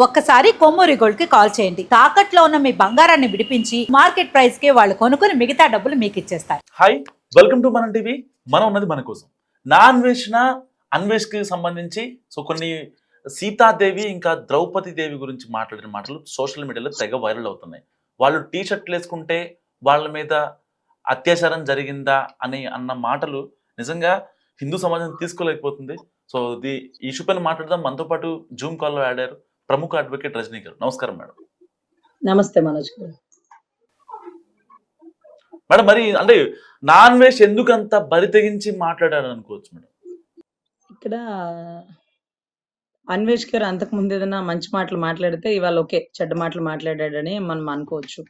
ఒక్కసారి కొమ్మూరి గోల్డ్ కి కాల్ చేయండి. తాకట్లో ఉన్న మీ బంగారాన్ని విడిపించి మార్కెట్ ప్రైస్ కి వాళ్ళు కొనుక్కుని మిగతా డబ్బులు మీకు ఇచ్చేస్తారు. హాయ్, వెల్కమ్ టు మనం టీవీ. మనం ఉన్నది మన కోసం. నా అన్వేష్కి సంబంధించి కొన్ని సీతాదేవి ఇంకా ద్రౌపది దేవి గురించి మాట్లాడిన మాటలు సోషల్ మీడియాలో తెగ వైరల్ అవుతున్నాయి. వాళ్ళు టీ షర్ట్లు వేసుకుంటే వాళ్ళ మీద అత్యాచారం జరిగిందా అన్న మాటలు నిజంగా హిందూ సమాజం తీసుకోలేకపోతుంది. సో ఈ ఇష్యూ పైన మాట్లాడదాం. మనతో పాటు జూమ్ కాల్లో ఆడారు ప్రముఖ అడ్వకేట్ రజనీ గారు. నమస్కారం మేడం. నమస్తే మనోజ్ గారు. మేడం, మరి అంటే నాన్ వెజ్ ఎందుకు అంత బరి తెగించి మాట్లాడారు అనుకోవచ్చు మేడం? ఇక్కడ అన్వేష్ గారు అంతకు ముందు ఏదైనా మంచి మాటలు మాట్లాడితే ఇవాళ ఓకే, చెడ్డ మాటలు మాట్లాడాడని మనం అనుకోవచ్చు.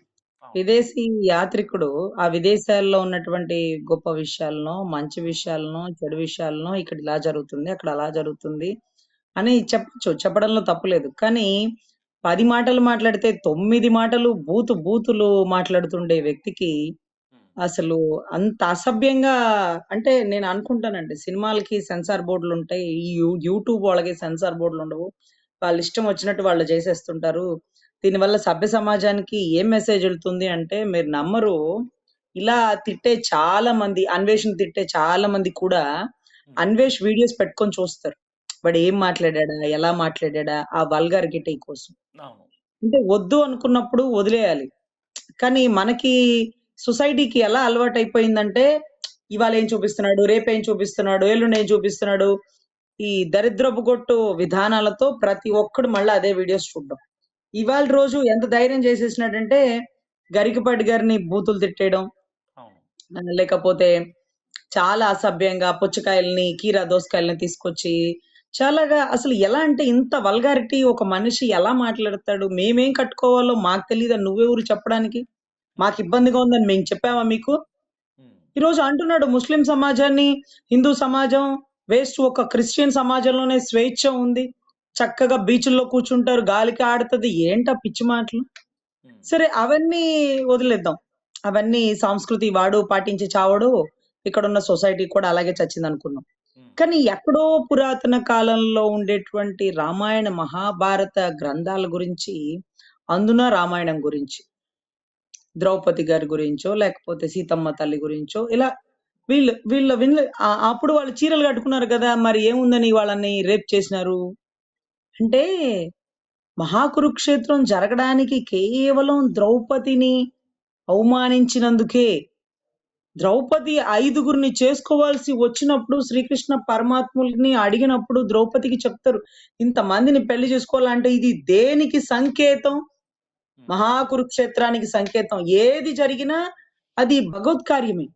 విదేశీ యాత్రికుడు ఆ విదేశాల్లో ఉన్నటువంటి గొప్ప విషయాలను, మంచి విషయాలను, చెడు విషయాలను ఇక్కడ ఇలా జరుగుతుంది, అక్కడ అలా జరుగుతుంది అని చెప్పచ్చు. చెప్పడంలో తప్పులేదు. కానీ 10 మాటలు మాట్లాడితే 9 మాటలు బూతులు మాట్లాడుతుండే వ్యక్తికి అసలు అంత అసభ్యంగా, అంటే నేను అనుకుంటానండి, సినిమాలకి సెన్సార్ బోర్డులు ఉంటాయి, ఈ యూట్యూబ్ వాళ్ళకి సెన్సార్ బోర్డులు ఉండవు. వాళ్ళ ఇష్టం వచ్చినట్టు వాళ్ళు చేసేస్తుంటారు. దీనివల్ల సభ్య సమాజానికి ఏం మెసేజ్ వెళ్తుంది అంటే మీరు నమ్మరు. ఇలా తిట్టే చాలా మంది, అన్వేషణ తిట్టే చాలా మంది కూడా అన్వేష్ వీడియోస్ పెట్టుకొని చూస్తారు. వాడు ఏం మాట్లాడా, ఎలా మాట్లాడా, ఆ వల్గారిటీ కోసం. అంటే వద్దు అనుకున్నప్పుడు వదిలేయాలి. కానీ మనకి సొసైటీకి ఎలా అలవాటైపోయిందంటే ఇవాళ ఏం చూపిస్తున్నాడు, రేపేం చూపిస్తున్నాడు, ఎల్లుండి ఏం చూపిస్తున్నాడు, ఈ దరిద్రపు కొట్టు విధానాలతో ప్రతి ఒక్కడు మళ్ళీ అదే వీడియోస్ చూడడం. ఇవాళ రోజు ఎంత ధైర్యం చేసేసినాడంటే గరికపాటి గారిని బూతులు తిట్టేయడం, లేకపోతే చాలా అసభ్యంగా పుచ్చకాయల్ని, కీరా దోసకాయల్ని తీసుకొచ్చి చాలాగా, అసలు ఎలా అంటే ఇంత వల్గారిటీ ఒక మనిషి ఎలా మాట్లాడతాడు? మేమేం కట్టుకోవాలో మాకు తెలియదా, నువ్వెవరు చెప్పడానికి? మాకు ఇబ్బందిగా ఉందని మేము చెప్పామా మీకు? ఈరోజు అంటున్నాడు ముస్లిం సమాజాన్ని, హిందూ సమాజం వేస్ట్, ఒక క్రిస్టియన్ సమాజంలోనే స్వేచ్ఛ ఉంది, చక్కగా బీచ్ల్లో కూర్చుంటారు, గాలికి ఆడుతుంది. ఏంటా పిచ్చి మాటలు? సరే అవన్నీ వదిలేద్దాం. అవన్నీ సంస్కృతి, వాడు పాటించే చావడు, ఇక్కడున్న సొసైటీ కూడా అలాగే చచ్చింది అనుకున్నాం. కానీ ఎక్కడో పురాతన కాలంలో ఉండేటువంటి రామాయణ మహాభారత గ్రంథాల గురించి, అందున రామాయణం గురించి, ద్రౌపది గారి గురించో లేకపోతే సీతమ్మ తల్లి గురించో ఇలా వీళ్ళు వీళ్ళ వీళ్ళ అప్పుడు వాళ్ళు చీరలు కట్టుకున్నారు కదా, మరి ఏముందని వాళ్ళని రేప్ చేసినారు అంటే, మహాకురుక్షేత్రం జరగడానికి కేవలం ద్రౌపదిని అవమానించినందుకే. ద్రౌపది 5గురిని చేసుకోవాల్సి వచ్చినప్పుడు శ్రీకృష్ణ పరమాత్ముల్ని అడిగినప్పుడు ద్రౌపదికి చెప్తారు, ఇంతమందిని పెళ్లి చేసుకోవాలంటే ఇది దేనికి సంకేతం? మహాకురుక్షేత్రానికి సంకేతం. ఏది జరిగినా అది భగవత్కార్యమే.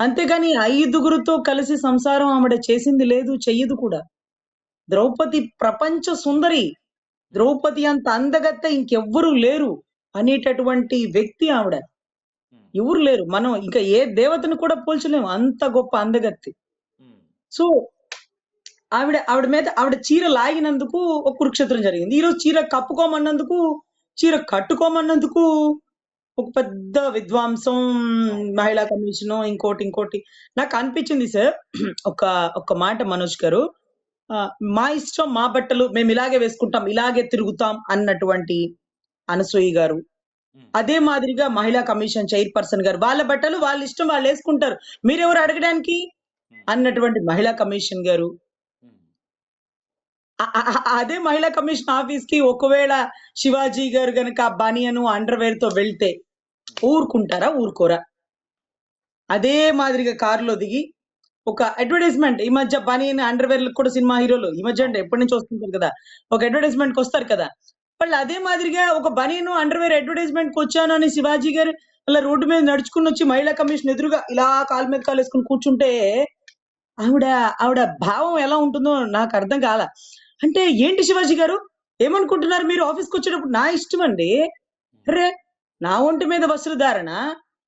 అంతేగాని 5గురితో కలిసి సంసారం ఆవిడ చేసింది లేదు, చెయ్యదు కూడా. ద్రౌపది ప్రపంచ సుందరి, ద్రౌపది అంత అందగత్తె ఇంకెవ్వరూ లేరు అనేటటువంటి వ్యక్తి ఆవిడ. ఎవరు లేరు. మనం ఇంకా ఏ దేవతను కూడా పోల్చలేము, అంత గొప్ప అందగత్తి. సో ఆవిడ మీద ఆవిడ చీర లాగినందుకు ఒక కురుక్షేత్రం జరిగింది. ఈరోజు చీర కప్పుకోమన్నందుకు, చీర కట్టుకోమన్నందుకు ఒక పెద్ద విధ్వంసం, మహిళా కమిషన్, ఇంకోటి నాకు అనిపించింది సార్. ఒక మాట మనోజ్ గారు, మా ఇష్టం, మా బట్టలు మేము ఇలాగే వేసుకుంటాం, ఇలాగే తిరుగుతాం అన్నటువంటి అనసూయ గారు, అదే మాదిరిగా మహిళా కమిషన్ చైర్పర్సన్ గారు, వాళ్ళ బట్టలు వాళ్ళ ఇష్టం, వాళ్ళు వేసుకుంటారు, మీరెవరు అడగడానికి అన్నటువంటి మహిళా కమిషన్ గారు, అదే మహిళా కమిషన్ ఆఫీస్ కి ఒకవేళ శివాజీ గారు గనక బనియను అండర్వేర్ తో వెళ్తే ఊరుకుంటారా, ఊరుకోరా? అదే మాదిరిగా కారులో దిగి ఒక అడ్వర్టైజ్మెంట్, ఈ మధ్య బనియన్ అండర్వేర్ కూడా సినిమా హీరోలు ఈ మధ్య అంటే ఎప్పటి నుంచి వస్తుంటారు కదా, ఒక అడ్వర్టైజ్మెంట్ కి వస్తారు కదా, వాళ్ళు అదే మాదిరిగా ఒక బనియన్ అండర్వేర్ అడ్వర్టైజ్మెంట్ కి వచ్చాను అని శివాజీ గారు అలా రోడ్డు మీద నడుచుకుని వచ్చి మహిళా కమిషన్ ఎదురుగా ఇలా కాలు మీద కాలు వేసుకుని కూర్చుంటే ఆవిడ భావం ఎలా ఉంటుందో నాకు అర్థం కాల. అంటే ఏంటి శివాజీ గారు ఏమనుకుంటున్నారు మీరు? ఆఫీస్కి వచ్చేటప్పుడు నా ఇష్టం అండి, రే నా ఒంటి మీద వస్త్రధారణ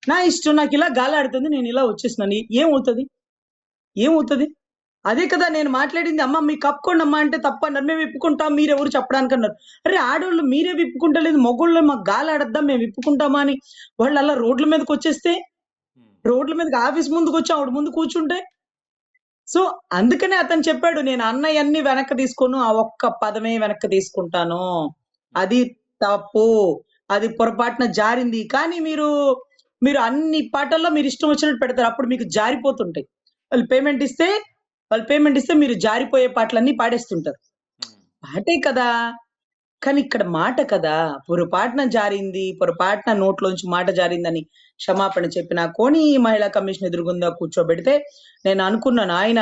నా ఇష్టం, నాకు ఇలా గాలాడుతుంది, నేను ఇలా వచ్చేసినాను, ఏమవుతుంది? అదే కదా నేను మాట్లాడింది. అమ్మ మీకు కప్పుకోండి అమ్మా అంటే తప్ప అన్నారు, మేము విప్పుకుంటాం, మీరెవరు చెప్పడానికి అన్నారు. అరే ఆడవాళ్ళు మీరే విప్పుకుంటలేదు, మగోళ్ళు మాకు గాలాడద్దాం, మేము విప్పుకుంటామా అని వాళ్ళు అలా రోడ్ల మీదకి వచ్చేస్తే, రోడ్ల మీదకి ఆఫీస్ ముందుకు వచ్చి ఆవిడ ముందు కూర్చుంటే, సో అందుకనే అతను చెప్పాడు, నేను అన్నయ్యన్ని వెనక్కి తీసుకోను, ఆ ఒక్క పదమే వెనక్కి తీసుకుంటాను, అది తప్పు. అది పొరపాటున జారింది. కానీ మీరు మీరు అన్ని పాటల్లో మీరు ఇష్టం వచ్చినట్టు పెడతారు. అప్పుడు మీకు జారిపోతుంటాయి. వాళ్ళు పేమెంట్ ఇస్తే వాళ్ళు పేమెంట్ ఇస్తే మీరు జారిపోయే పాటలన్నీ పాడేస్తుంటారు. ఉమ్, పాటే కదా! కానీ ఇక్కడ మాట కదా! పొరపాటున జారింది, పొరపాటున నోట్లోంచి మాట జారిందని క్షమాపణ చెప్పిన కోని మహిళా కమిషన్ ఎదురుగుండా కూర్చోబెడితే నేను అనుకున్నాను ఆయన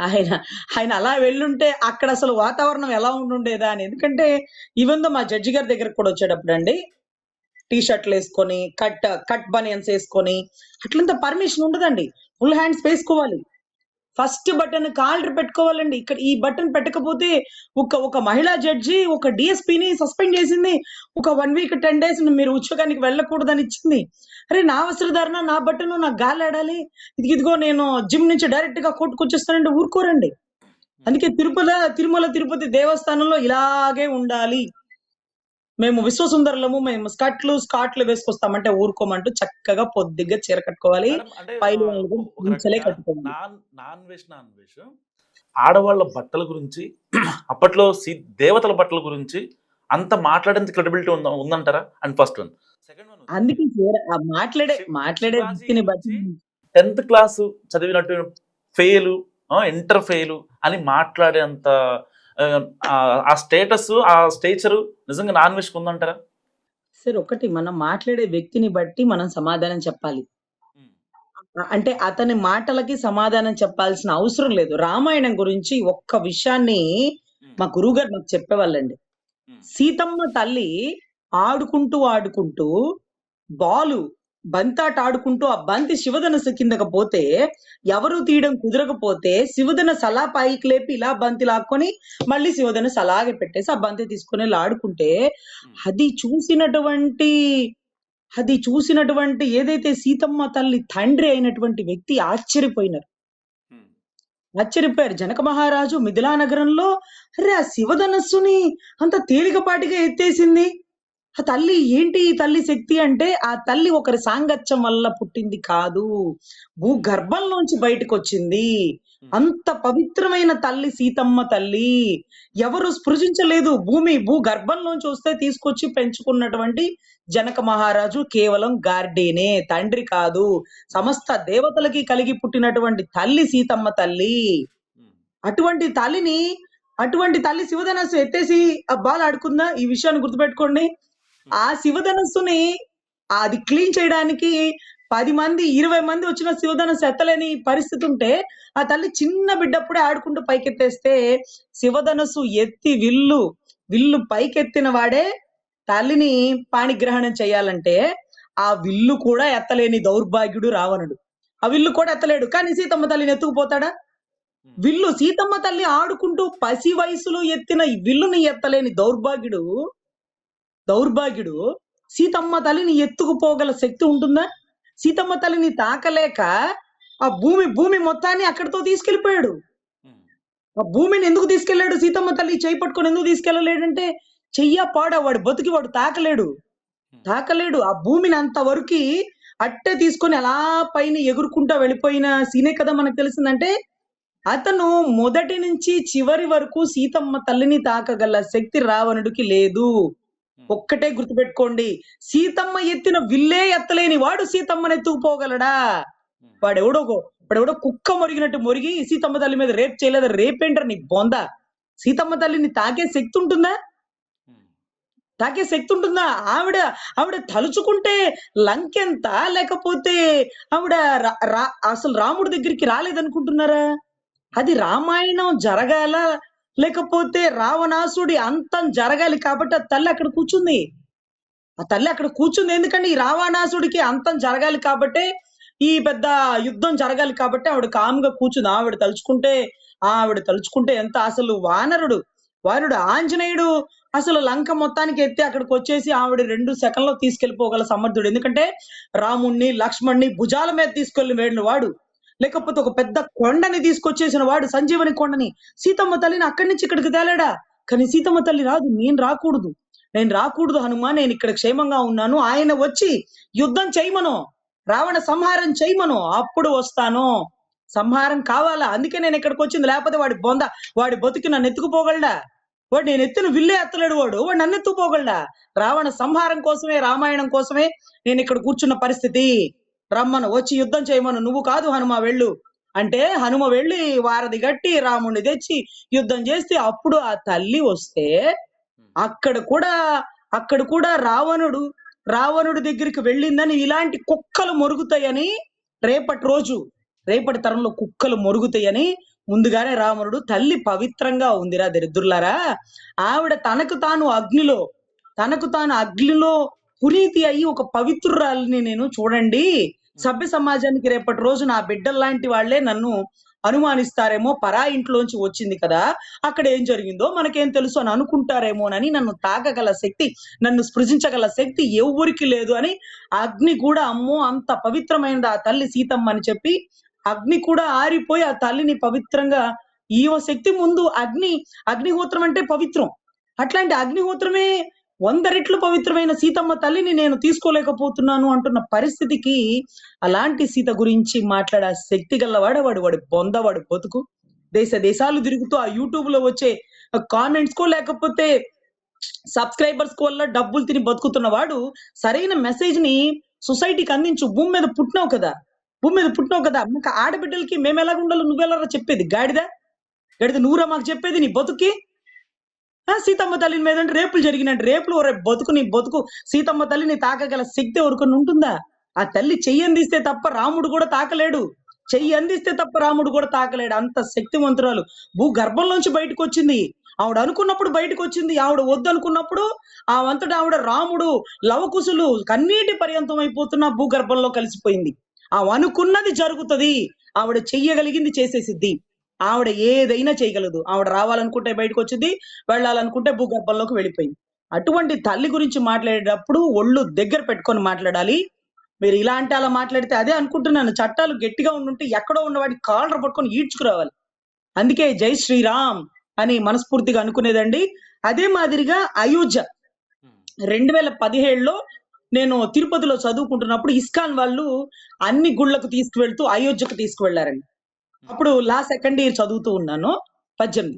ఆయన ఆయన అలా వెళ్ళుంటే అక్కడ అసలు వాతావరణం ఎలా ఉండుండేదా అని. ఎందుకంటే ఈవెన్ దో మా జడ్జి గారి దగ్గరకు కూడా వచ్చేటప్పుడండి టీ షర్ట్లు వేసుకొని కట్ బనియన్స్ వేసుకొని అట్లంతా పర్మిషన్ ఉండదండి. ఫుల్ హ్యాండ్స్ వేసుకోవాలి. ఫస్ట్ బటన్ కాలర్ పెట్టుకోవాలండి. ఇక్కడ ఈ బటన్ పెట్టకపోతే ఒక మహిళా జడ్జి ఒక డిఎస్పీని సస్పెండ్ చేసింది. ఒక 1 వీక్ 10 డేస్ మీరు ఉద్యోగానికి వెళ్ళకూడదని ఇచ్చింది. అరే నా వస్త్రధారణ, నా బటన్ నాకు గాలాడాలి. ఇదిగో నేను జిమ్ నుంచి డైరెక్ట్ గా కోర్టుకు వచ్చేస్తానంటే ఊరుకోరండి. అందుకే తిరుమల తిరుపతి దేవస్థానంలో ఇలాగే ఉండాలి. మేము విశ్వసుందరులము, మేము స్కాట్లు వేసుకొస్తామంటే ఊరుకోమంటూ చక్కగా పొద్దుగ్గా చీర కట్టుకోవాలి. మేడం అంటే పైన ఒక గుంచలే రకంగా కట్టుకోవాలి. నాన్ వెజ్ ఆడవాళ్ళ బట్టల గురించి అప్పట్లో దేవతల బట్టల గురించి అంత మాట్లాడేంత క్రెడిబిలిటీ ఉందంటారా? And first one. Second one అందుకే మాట్లాడే శివాజీ వ్యక్తిని బట్టి గురించి 10th క్లాస్ చదివినట్టు ఫెయిల్, ఇంటర్ ఫెయిల్ అని మాట్లాడేంత ఆ స్టేటస్, ఆ స్టేచరు నిజంగా నాన్ వెజ్ ఉందంటారా? సరే ఒకటి మనం మాట్లాడే వ్యక్తిని బట్టి మనం సమాధానం చెప్పాలి. ఉమ్, అంటే అతని మాటలకి సమాధానం చెప్పాల్సిన అవసరం లేదు. రామాయణం గురించి ఒక్క విషయాన్ని ఉమ్, మా గురువుగారు నాకు చెప్పేవాళ్ళండి. ఉమ్, సీతమ్మ తల్లి ఆడుకుంటూ బాలు బంతాట ఆడుకుంటూ ఆ బంతి శివధనుస్సు కిందకి పోతే ఎవరు తీయడం కుదరకపోతే శివధనుస్సు అలా పైకి లేపి ఇలా బంతి లాక్కొని మళ్ళీ శివధనుస్సు అలాగే పెట్టేసి ఆ బంతి తీసుకొని వెళ్ళి ఆడుకుంటే ఉమ్, అది చూసినటువంటి అది చూసినటువంటి ఏదైతే సీతమ్మ తల్లి తండ్రి అయినటువంటి వ్యక్తి ఆశ్చర్యపోయినారు. ఉమ్, ఆశ్చర్యపోయారు. జనక మహారాజు మిథిలా నగరంలో అరే ఆ శివధనస్సుని అంత తేలికపాటిగా ఎత్తేసింది. ఆ తల్లి ఏంటి ఈ తల్లి శక్తి అంటే ఆ తల్లి ఒకరి సాంగత్యం వల్ల పుట్టింది కాదు. భూగర్భంలోంచి బయటకొచ్చింది. ఉమ్, అంత పవిత్రమైన తల్లి సీతమ్మ తల్లి. ఎవరు స్పృశించలేదు. భూగర్భంలోంచి వస్తే తీసుకొచ్చి పెంచుకున్నటువంటి జనక మహారాజు కేవలం గార్డీనే, తండ్రి కాదు. ఉమ్, సమస్త దేవతలకి కలిగి పుట్టినటువంటి తల్లి సీతమ్మ తల్లి. ఉమ్, అటువంటి తల్లిని అటువంటి తల్లి శివధనస్సు ఎత్తేసి ఆ బాల్ ఆడుకుందా? ఈ విషయాన్ని గుర్తుపెట్టుకోండి. ఆ శివధనస్సుని అది క్లీన్ చేయడానికి 10 మంది 20 మంది వచ్చిన శివధనస్సు ఎత్తలేని పరిస్థితి ఉంటే ఆ తల్లి చిన్న బిడ్డప్పుడే ఆడుకుంటూ పైకెత్తేస్తే శివధనస్సు ఎత్తి విల్లు పైకెత్తిన వాడే తల్లిని పాణిగ్రహణం చేయాలంటే ఆ విల్లు కూడా ఎత్తలేని దౌర్భాగ్యుడు రావణుడు. ఆ విల్లు కూడా ఎత్తలేడు. కానీ సీతమ్మ తల్లిని ఎత్తుకుపోతాడా? ఉమ్, విల్లు సీతమ్మ తల్లి ఆడుకుంటూ పసి వయసులో ఎత్తిన ఈ విల్లుని ఎత్తలేని దౌర్భాగ్యుడు సీతమ్మ తల్లిని ఎత్తుకుపోగల శక్తి ఉంటుందా? సీతమ్మ తల్లిని తాకలేక ఆ భూమి మొత్తాన్ని అక్కడితో తీసుకెళ్లిపోయాడు. ఉమ్, ఆ భూమిని ఎందుకు తీసుకెళ్లాడు? సీతమ్మ తల్లి చేయి పట్టుకొని ఎందుకు తీసుకెళ్లలేడంటే చెయ్య పాడ వాడు బతికి వాడు తాకలేడు. ఆ భూమిని అంతవరకు అట్టే తీసుకొని అలా పైన ఎగురుకుంటా వెళ్ళిపోయిన సీనే కదా మనకు తెలిసిందంటే అతను మొదటి నుంచి చివరి వరకు సీతమ్మ తల్లిని తాకగల శక్తి రావణుడికి లేదు. ఉమ్, ఒక్కటే గుర్తుపెట్టుకోండి. సీతమ్మ ఎత్తిన విల్లే ఎత్తలేని వాడు సీతమ్మని ఎత్తుకుపోగలడా? ఉమ్, వాడెవడో కుక్క మొరిగినట్టు మొరిగి సీతమ్మ తల్లి మీద రేప్ చేయలేదు. రేపేంట్రా నీ బొంద? సీతమ్మ తల్లిని తాకే శక్తి ఉంటుందా? ఉమ్, తాకే శక్తి ఉంటుందా? ఆవిడ తలుచుకుంటే లంకెంత లేకపోతే ఆవిడ అసలు రాముడి దగ్గరికి రాలేదనుకుంటున్నారా? అది రామాయణం జరగాల లేకపోతే రావణాసుడి అంతం జరగాలి కాబట్టి ఆ తల్లి అక్కడ కూర్చుంది. ఎందుకంటే ఈ రావణాసుడికి అంతం జరగాలి కాబట్టే ఈ పెద్ద యుద్ధం జరగాలి కాబట్టి ఆవిడ కామ్‌గా కూర్చుంది. ఆవిడ తలుచుకుంటే ఎంత అసలు వానరుడు ఆంజనేయుడు అసలు లంక మొత్తానికి ఎత్తి అక్కడికొచ్చేసి ఆవిడ 2 సెకన్‌లో తీసుకెళ్ళిపోగల సమర్థుడు. ఎందుకంటే రాముణ్ణి, లక్ష్మణ్‌ని భుజాల మీద తీసుకెళ్ళి వెళ్ళిన వాడు. లేకపోతే ఒక పెద్ద కొండని తీసుకొచ్చేసిన వాడు సంజీవని కొండని. సీతమ్మ తల్లిని అక్కడి నుంచి ఇక్కడికి తేలాడా? కానీ సీతమ్మ తల్లి రాదు. నేను రాకూడదు హనుమ. నేను ఇక్కడ క్షేమంగా ఉన్నాను. ఆయన వచ్చి యుద్ధం చేయమను. రావణ సంహారం చేయమను. అప్పుడు వస్తాను. సంహారం కావాలా? అందుకే నేను ఇక్కడికి వచ్చింది. లేకపోతే వాడి బొంద వాడి బతుకి నన్ను ఎత్తుకుపోగలడా? వాడు నేను ఎత్తిన విల్లే ఎత్తలేడు, వాడు నన్ను ఎత్తుపోగలడా? రావణ సంహారం కోసమే, రామాయణం కోసమే నేను ఇక్కడ కూర్చున్న పరిస్థితి. రమ్మను, వచ్చి యుద్ధం చేయమను, నువ్వు కాదు హనుమ వెళ్ళు అంటే హనుమ వెళ్ళి వారధి గట్టి రాముడిని తెచ్చి యుద్ధం చేస్తే అప్పుడు ఆ తల్లి వస్తే అక్కడ కూడా అక్కడ కూడా రావణుడి దగ్గరికి వెళ్ళిందని ఇలాంటి కుక్కలు మొరుగుతాయని, రేపటి తరంలో కుక్కలు మొరుగుతాయని ముందుగానే రావణుడు, తల్లి పవిత్రంగా ఉందిరా దరిద్రులారా, ఆవిడ తనకు తాను అగ్నిలో పునీతి అయ్యి ఒక పవిత్రురాలిని నేను చూడండి, సభ్య సమాజానికి రేపటి రోజు నా బిడ్డల్లాంటి వాళ్లే నన్ను అనుమానిస్తారేమో, పరా ఇంట్లోంచి వచ్చింది కదా, అక్కడ ఏం జరిగిందో మనకేం తెలుసు అని అనుకుంటారేమోనని, నన్ను తాకగల శక్తి, నన్ను స్పృశించగల శక్తి ఎవరికి లేదు అని అగ్ని కూడా, అమ్మో అంత పవిత్రమైనది ఆ తల్లి సీతమ్మ అని చెప్పి అగ్ని కూడా ఆరిపోయి ఆ తల్లిని పవిత్రంగా, ఈవ శక్తి ముందు అగ్నిహోత్రం అంటే పవిత్రం, అట్లాంటి అగ్నిహోత్రమే 100 రెట్లు పవిత్రమైన సీతమ్మ తల్లిని నేను తీసుకోలేకపోతున్నాను అంటున్న పరిస్థితికి, అలాంటి సీత గురించి మాట్లాడే శక్తి గల్లవాడు వాడు బొందవాడు బతుకు. దేశాలు తిరుగుతూ ఆ యూట్యూబ్ లో వచ్చే కామెంట్స్ కో లేకపోతే సబ్స్క్రైబర్స్ కో వల్ల డబ్బులు తిని బతుకుతున్నవాడు సరైన మెసేజ్ ని సొసైటీకి అందించు. భూమి మీద పుట్టినావు కదా, మాకు ఆడబిడ్డలకి మేము ఎలాగ ఉండాలో నువ్వెలా చెప్పేది? గాడిద నువ్వురా మాకు చెప్పేది నీ బతుకి? సీతమ్మ తల్లిని మీద రేపులు జరిగినట్టు రేపులు నీ బతుకు సీతమ్మ తల్లిని తాకగల శక్తి ఎవరికొని ఉంటుందా? ఆ తల్లి చెయ్యి అందిస్తే తప్ప రాముడు కూడా తాకలేడు, అంత శక్తివంతురాలు. భూగర్భంలోంచి బయటకు వచ్చింది, ఆవిడ అనుకున్నప్పుడు బయటకు వచ్చింది, ఆవిడ వద్దు అనుకున్నప్పుడు ఆ వంతట ఆవిడ రాముడు లవకుశులు కన్నీటి పర్యంతం అయిపోతున్న భూగర్భంలో కలిసిపోయింది. ఆవిడ అనుకున్నది జరుగుతుంది, ఆవిడ చెయ్యగలిగింది చేసేసిద్ది, ఆవిడ ఏదైనా చేయగలదు. ఆవిడ రావాలనుకుంటే బయటకు వచ్చింది, వెళ్ళాలనుకుంటే భూగర్భంలోకి వెళ్ళిపోయింది. అటువంటి తల్లి గురించి మాట్లాడేటప్పుడు ఒళ్ళు దగ్గర పెట్టుకొని మాట్లాడాలి. మీరు ఇలా అంటే అలా మాట్లాడితే అదే అనుకుంటున్నాను, చట్టాలు గట్టిగా ఉండుంటే ఎక్కడో ఉన్నవాడికి కాలర్ పట్టుకొని ఈడ్చుకురావాలి. అందుకే జై శ్రీరామ్ అని మనస్ఫూర్తిగా అనుకునేదండి. అదే మాదిరిగా అయోధ్య 2017లో నేను తిరుపతిలో చదువుకుంటున్నప్పుడు ఇస్కాన్ వాళ్ళు అన్ని గుళ్ళకు తీసుకువెళ్తూ అయోధ్యకు తీసుకువెళ్లారండి. అప్పుడు సెకండ్ ఇయర్ చదువుతూ ఉన్నాను, 18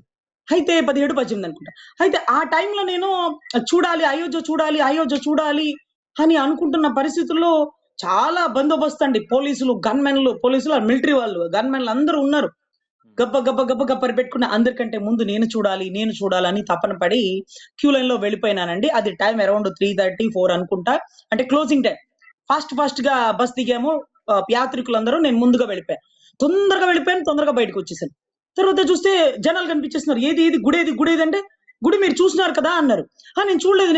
అయితే 17, 18 అనుకుంటా. అయితే ఆ టైంలో నేను అయోధ్య చూడాలి అని అనుకుంటున్న పరిస్థితుల్లో చాలా బందోబస్తు అండి, పోలీసులు, మిలిటరీ వాళ్ళు, గన్మెన్లు అందరూ ఉన్నారు. గబ్బ పెట్టుకున్న అందరికంటే ముందు నేను చూడాలని తపన పడి క్యూ లైన్ లో వెళ్ళిపోయినానండి. అది టైం అరౌండ్ 3:30, 4 అనుకుంటా, అంటే క్లోజింగ్ టైం. ఫాస్ట్ గా బస్ దిగాము యాత్రికులందరూ, నేను ముందుగా వెళ్ళిపోయాను, తొందరగా బయటకు వచ్చేసాను. తర్వాత చూస్తే జనాలు కనిపించేస్తున్నారు, ఏది గుడి అంటే, గుడి మీరు చూసినారు కదా అన్నారు. నేను చూడలేదు,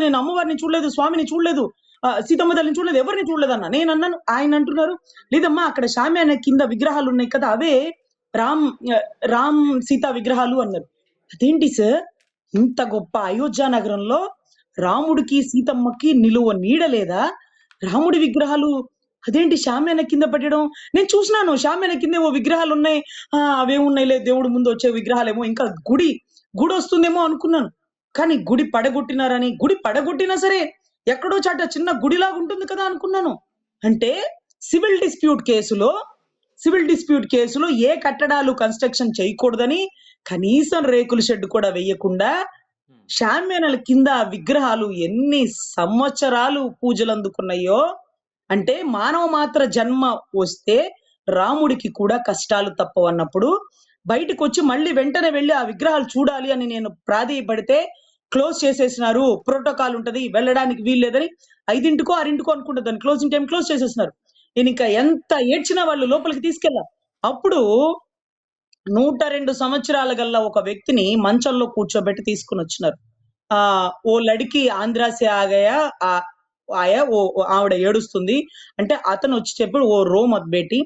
నేను అమ్మవారిని చూడలేదు, స్వామిని చూడలేదు, సీతమ్మ తల్లిని చూడలేదు, ఎవరిని చూడలేదు అన్న. నేను అన్నాను, ఆయన అంటున్నారు, లేదమ్మా అక్కడ షామియానా కింద విగ్రహాలు ఉన్నాయి కదా, అవే రామ్ సీతా విగ్రహాలు అన్నారు. అదేంటి సార్, ఇంత గొప్ప అయోధ్య నగరంలో రాముడికి సీతమ్మకి నిలువ నీడ లేదా? రాముడి విగ్రహాలు అదేంటి షామియానా కింద పెట్టడం? నేను చూసినాను షామియానా కింద ఓ విగ్రహాలు ఉన్నాయి, అవేమున్నాయిలే దేవుడు ముందు వచ్చే విగ్రహాలేమో, ఇంకా గుడి వస్తుందేమో అనుకున్నాను. కానీ గుడి పడగొట్టినా సరే ఎక్కడో చాట చిన్న గుడిలాగా ఉంటుంది కదా అనుకున్నాను. అంటే సివిల్ డిస్ప్యూట్ కేసులో ఏ కట్టడాలు కన్స్ట్రక్షన్ చేయకూడదని కనీసం రేకుల షెడ్ కూడా వేయకుండా షామియానాల కింద విగ్రహాలు ఎన్ని సంవత్సరాలు పూజలు అందుకున్నాయో, అంటే మానవ మాత్ర జన్మ వస్తే రాముడికి కూడా కష్టాలు తప్పవన్నప్పుడు బయటకు వచ్చి మళ్ళీ వెంటనే వెళ్ళి ఆ విగ్రహాలు చూడాలి అని నేను ప్రాధేయపడితే క్లోజ్ చేసేసినారు, ప్రోటోకాల్ ఉంటది, వెళ్ళడానికి వీల్లేదని 5:00కో 6:00కో అనుకుంటా దాని క్లోజింగ్ టైం క్లోజ్ చేసేసినారు. నేను ఇంకా ఎంత ఏడ్చినా వాళ్ళు లోపలికి తీసుకెళ్ళా. అప్పుడు 102 సంవత్సరాల గల్ల ఒక వ్యక్తిని మంచంలో కూర్చోబెట్టి తీసుకుని వచ్చినారు. ఓ లడికి ఆంధ్రాసే ఆవిడ ఏడుస్తుంది అంటే అతను వచ్చి చెప్పాడు, ఓ రో మత్ బేటి,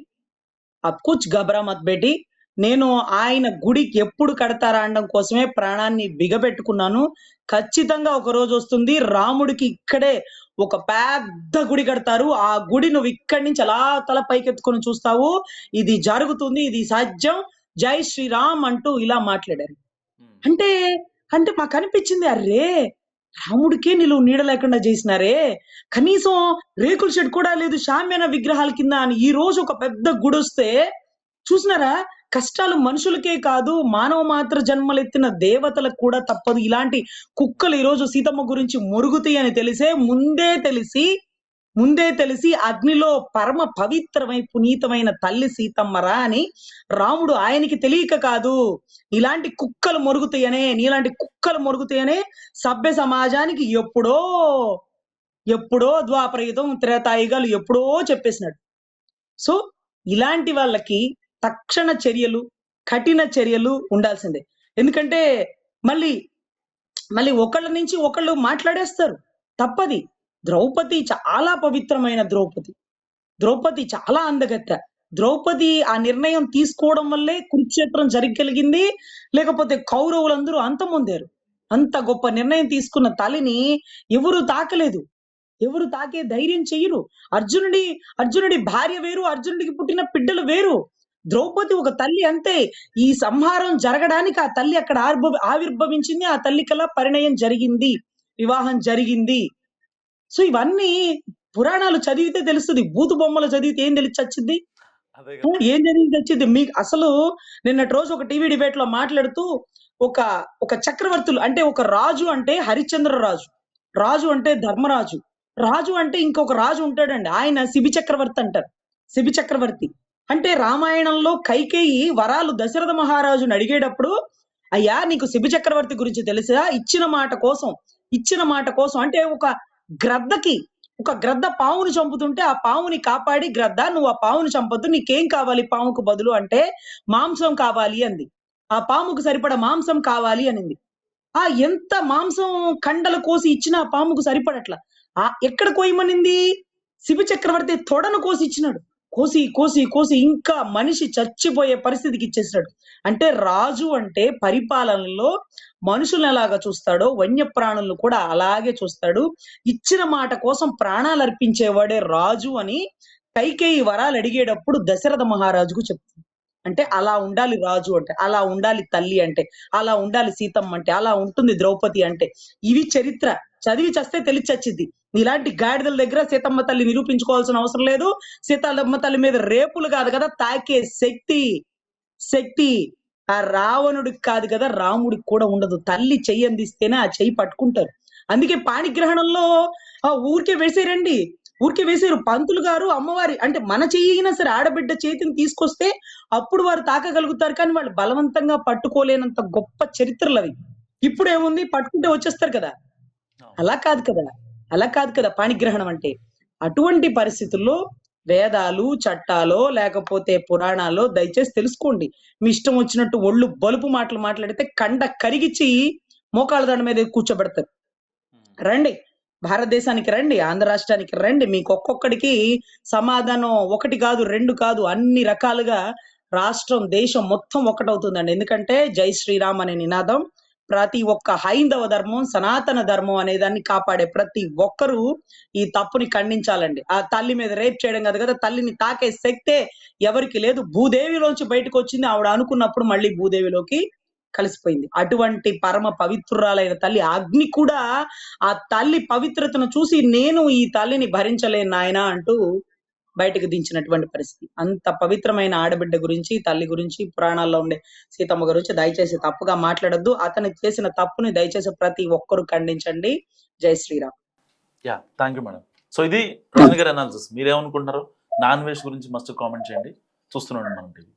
అబ్ కుచ్ గబరా మత్ బేటి, నేను ఆయన గుడికి ఎప్పుడు కడతారా అనడం కోసమే ప్రాణాన్ని బిగబెట్టుకున్నాను. ఖచ్చితంగా ఒక రోజు వస్తుంది, రాముడికి ఇక్కడే ఒక పెద్ద గుడి కడతారు, ఆ గుడి నువ్వు ఇక్కడి నుంచి అలా తల పైకెత్తుకొని చూస్తావు, ఇది జరుగుతుంది, ఇది సాధ్యం, జై శ్రీరామ్ అంటూ ఇలా మాట్లాడారు. అంటే మాకు అనిపించింది, అరే రాముడికే నిలువు నీడ లేకుండా చేసినారే, కనీసం రేకుల షెడ్ కూడా లేదు షామియానా విగ్రహాల కింద అని. ఈ రోజు ఒక పెద్ద గుడి వస్తే చూసినారా, కష్టాలు మనుషులకే కాదు, మానవ మాత్ర జన్మలెత్తిన దేవతలకు కూడా తప్పదు. ఇలాంటి కుక్కలు ఈరోజు సీతమ్మ గురించి మొరుగుతాయి అని ముందే తెలిసి అగ్నిలో పరమ పవిత్రమై పునీతమైన తల్లి సీతమ్మరా అని రాముడు ఆయనకి తెలియక కాదు, ఇలాంటి కుక్కలు మొరుగుతాయనే, నీలాంటి కుక్కలు మొరుగుతాయనే సభ్య సమాజానికి ఎప్పుడో ద్వాపరయుగం త్రేతాయుగాలు ఎప్పుడో చెప్పేసినాడు. సో ఇలాంటి వాళ్ళకి తక్షణ చర్యలు, కఠిన చర్యలు ఉండాల్సిందే. ఎందుకంటే మళ్ళీ మళ్ళీ ఒకళ్ళ నుంచి ఒకళ్ళు మాట్లాడేస్తారు. తప్పది. ద్రౌపది చాలా పవిత్రమైన ద్రౌపది చాలా అందగత్త. ద్రౌపది ఆ నిర్ణయం తీసుకోవడం వల్లే కురుక్షేత్రం జరగగలిగింది. లేకపోతే కౌరవులందరూ అంతమొందారు. అంత గొప్ప నిర్ణయం తీసుకున్న తల్లిని ఎవరు తాకలేదు. ఎవరు తాకే ధైర్యం చెయ్యరు. అర్జునుడి భార్య వేరు, అర్జునుడికి పుట్టిన బిడ్డలు వేరు. ద్రౌపది ఒక తల్లి అంతే. ఈ సంహారం జరగడానికి ఆ తల్లి అక్కడ ఆవిర్భవించింది. ఆ తల్లికల్లా పరిణయం జరిగింది, వివాహం జరిగింది. సో ఇవన్నీ పురాణాలు చదివితే తెలుస్తుంది. బూతు బొమ్మలు చదివితే ఏం తెలిసి వచ్చింది? అదే కదా. ఏం జరిగింది వచ్చింది మీకు? అసలు నిన్నటి రోజు ఒక టీవీ డిబేట్ లో మాట్లాడుతూ ఒక చక్రవర్తులు అంటే, ఒక రాజు అంటే హరిశ్చంద్ర రాజు, రాజు అంటే ధర్మరాజు, రాజు అంటే ఇంకొక రాజు ఉంటాడండి, ఆయన శిబి చక్రవర్తి అంటారు. శిబి చక్రవర్తి అంటే రామాయణంలో కైకేయి వరాలు దశరథ మహారాజుని అడిగేటప్పుడు, అయ్యా నీకు శిబి చక్రవర్తి గురించి తెలుసా? ఇచ్చిన మాట కోసం అంటే ఒక గ్రద్ద పావుని చంపుతుంటే ఆ పావుని కాపాడి, గ్రద్ద నువ్వు ఆ పావుని చంపొద్దు, నీకేం కావాలి పావుకు బదులు అంటే మాంసం కావాలి అంది. ఆ పాముకు సరిపడా మాంసం కావాలి అనింది. ఎంత మాంసం కండలు కోసి ఇచ్చినా ఆ పాముకు సరిపడట్లా. ఎక్కడ కోయమనింది? శిబి చక్రవర్తి తొడను కోసి ఇచ్చినాడు. కోసి ఇంకా మనిషి చచ్చిపోయే పరిస్థితికి ఇచ్చేసాడు. అంటే రాజు అంటే పరిపాలనలో మనుషులను ఎలాగా చూస్తాడో వన్య ప్రాణులను కూడా అలాగే చూస్తాడు. ఇచ్చిన మాట కోసం ప్రాణాలు అర్పించేవాడే రాజు అని కైకేయి వరాలు అడిగేటప్పుడు దశరథ మహారాజుకు చెప్తుంది. అంటే అలా ఉండాలి రాజు అంటే, అలా ఉండాలి తల్లి అంటే, అలా ఉండాలి సీతమ్మ అంటే, అలా ఉంటుంది ద్రౌపది అంటే. ఇవి చరిత్ర చదివి చస్తే తెలిచొచ్చింది. ఇలాంటి గాడిదల దగ్గర సీతమ్మ తల్లి నిరూపించుకోవాల్సిన అవసరం లేదు. సీతమ్మ తల్లి మీద రేపులు కాదు కదా తాకే శక్తి ఆ రావణుడికి కాదు కదా, రాముడికి కూడా ఉండదు. తల్లి చెయ్యి అందిస్తేనే ఆ చెయ్యి పట్టుకుంటారు. అందుకే పాణిగ్రహణంలో ఊరికే వేసారు పంతులు గారు. అమ్మవారి అంటే మన చెయ్యి అయినా సరే ఆడబిడ్డ చేతిని తీసుకొస్తే అప్పుడు వారు తాకగలుగుతారు. కానీ వాళ్ళు బలవంతంగా పట్టుకోలేనంత గొప్ప చరిత్రలు అవి. ఇప్పుడు ఏముంది, పట్టుకుంటే వచ్చేస్తారు కదా. అలా కాదు కదా పాణిగ్రహణం అంటే. అటువంటి పరిస్థితుల్లో వేదాలు, చట్టాలో లేకపోతే పురాణాల్లో దయచేసి తెలుసుకోండి. మీ ఇష్టం వచ్చినట్టు ఒళ్ళు బలుపు మాటలు మాట్లాడితే కండ కరిగిచ్చి మోకాళ్ళ దండ మీద కూర్చోబెడతారు. రండి భారతదేశానికి రండి, ఆంధ్ర రాష్ట్రానికి రండి. మీకు ఒక్కొక్కడికి సమాధానం ఒకటి కాదు, రెండు కాదు, అన్ని రకాలుగా రాష్ట్రం, దేశం మొత్తం ఒకటవుతుందండి. ఎందుకంటే జై శ్రీరామ్ అనే నినాదం ప్రతి ఒక్క హైందవ ధర్మం, సనాతన ధర్మం అనే దాన్ని కాపాడే ప్రతి ఒక్కరూ ఈ తప్పుని ఖండించాలండి. ఆ తల్లి మీద రేప్ చేయడం కాదు కదా, తల్లిని తాకే శక్తే ఎవరికి లేదు. భూదేవిలోంచి బయటకు వచ్చింది, ఆవిడ అనుకున్నప్పుడు మళ్ళీ భూదేవిలోకి కలిసిపోయింది. అటువంటి పరమ పవిత్రురాలైన తల్లి అగ్ని కూడా ఆ తల్లి పవిత్రతను చూసి నేను ఈ తల్లిని భరించలేను నాయనా అంటూ బయటకు దించినటువంటి పరిస్థితి. అంత పవిత్రమైన ఆడబిడ్డ గురించి, తల్లి గురించి, పురాణాల్లో ఉండే సీతమ్మ గురించి దయచేసి తప్పుగా మాట్లాడొద్దు. అతను చేసిన తప్పుని దయచేసి ప్రతి ఒక్కరూ ఖండించండి. జై Shriram. Thank you madam. So ఇది రాణి గారి అనాలిసిస్. మీరేమనుకుంటున్నారు? నాన్ వెజ్ గురించి మస్ట్ కామెంట్ చేయండి. చూస్తున్నాను మనం టీవీ.